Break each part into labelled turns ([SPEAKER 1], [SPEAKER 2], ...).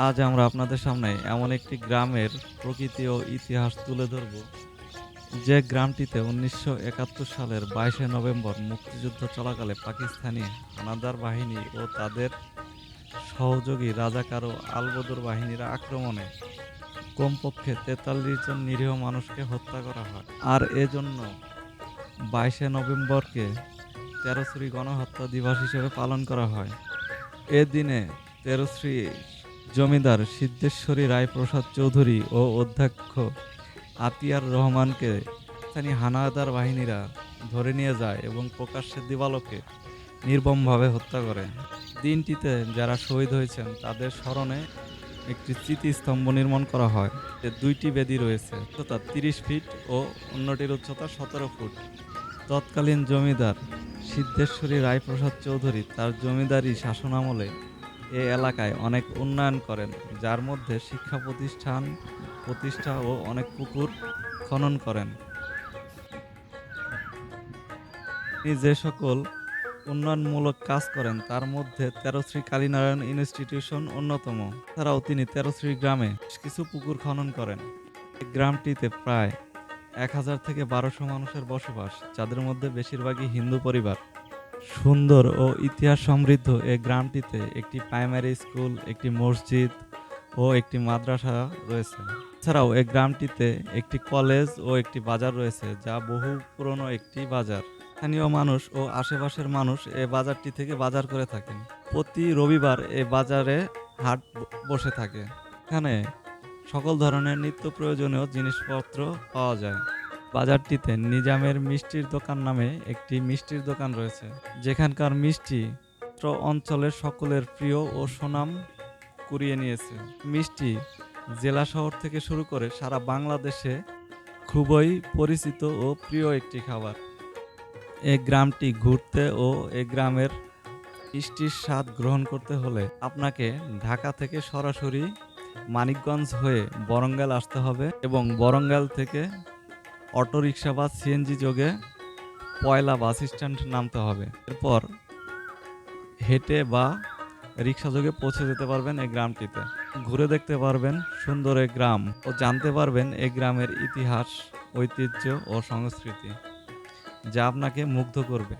[SPEAKER 1] আজ আমরা আপনাদের সামনে এমন একটি গ্রামের প্রকৃতি ও ইতিহাস তুলে ধরব, যে গ্রামটিতে ১৯৭১ সালের ২২শে নভেম্বর মুক্তিযুদ্ধ চলাকালে পাকিস্তানি হানাদার বাহিনী ও তাদের সহযোগী রাজাকার ও আল-বদর বাহিনীর আক্রমণে কমপক্ষে ৪৩ জন নিরীহ মানুষকে হত্যা করা হয়। আর এজন্য ২২শে নভেম্বরকে তেরোশ্রী গণহত্যা দিবস হিসেবে পালন করা হয়। এ দিনে তেরোশ্রী জমিদার সিদ্ধেশ্বরী রায়প্রসাদ চৌধুরী ও অধ্যক্ষ আতিয়ার রহমানকে পাকিস্তানি হানাদার বাহিনীরা ধরে নিয়ে যায় এবং প্রকাশ্যে দিবালোকে নির্মমভাবে হত্যা করে। দিনটিতে যারা শহীদ হয়েছেন তাদের স্মরণে একটি স্মৃতিস্তম্ভ নির্মাণ করা হয়। এতে দুইটি বেদি রয়েছে, উচ্চতা ৩০ ফিট ও অন্যটির উচ্চতা ১৭ ফুট। তৎকালীন জমিদার সিদ্ধেশ্বরী রায়প্রসাদ চৌধুরী তার জমিদারি শাসনামলে এ এলাকায় অনেক উন্নয়ন করেন, যার মধ্যে শিক্ষা প্রতিষ্ঠা ও অনেক পুকুর খনন করেন। তিনি যে সকল উন্নয়নমূলক কাজ করেন তার মধ্যে তেরোশ্রী কালীনারায়ণ ইনস্টিটিউশন অন্যতম। এছাড়াও তিনি তেরোশ্রী গ্রামে বেশ কিছু পুকুর খনন করেন। এই গ্রামটিতে প্রায় ১,০০০ থেকে ১,২০০ মানুষের বসবাস, যাদের মধ্যে বেশিরভাগই হিন্দু পরিবার। সুন্দর ও ইতিহাস সমৃদ্ধ এ গ্রামটিতে একটি প্রাইমারি স্কুল, একটি মসজিদ ও একটি মাদ্রাসা রয়েছে। এছাড়াও এ গ্রামটিতে একটি কলেজ ও একটি বাজার রয়েছে, যা বহু পুরনো একটি বাজার। স্থানীয় মানুষ ও আশেপাশের মানুষ এ বাজারটি থেকে বাজার করে থাকেন। প্রতি রবিবার এ বাজারে হাট বসে থাকে। এখানে সকল ধরনের নিত্য প্রয়োজনীয় জিনিসপত্র পাওয়া যায়। বাজারটিতে নিজামের মিষ্টির দোকান নামে একটি মিষ্টির দোকান রয়েছে, যেখানকার মিষ্টি অঞ্চলের সকলের প্রিয় ও সুনাম কুড়িয়ে নিয়েছে। মিষ্টি জেলা শহর থেকে শুরু করে সারা বাংলাদেশে খুবই পরিচিত ও প্রিয় একটি খাবার। এই গ্রামটি ঘুরতে ও এই গ্রামের মিষ্টির স্বাদ গ্রহণ করতে হলে আপনাকে ঢাকা থেকে সরাসরি মানিকগঞ্জ হয়ে বরঙ্গাল আসতে হবে এবং বরঙ্গাল থেকে অটোরিকশা বা সিএনজি যোগে পয়লা বাস স্ট্যান্ড নামতে হবে। এরপর হেঁটে বা রিক্সা যোগে পৌঁছে যেতে পারবেন এই গ্রামটিতে। ঘুরে দেখতে পারবেন সুন্দর এই গ্রাম ও জানতে পারবেন এই গ্রামের ইতিহাস, ঐতিহ্য ও সংস্কৃতি, যা আপনাকে মুগ্ধ করবে।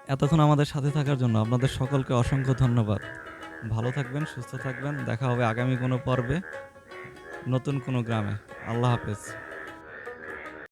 [SPEAKER 1] এতক্ষণ আমাদের সাথে থাকার জন্য আপনাদের সকলকে অসংখ্য ধন্যবাদ। ভালো থাকবেন, সুস্থ থাকবেন। দেখা হবে আগামী কোনো পর্বে, নতুন কোনো গ্রামে। আল্লাহ হাফেজ।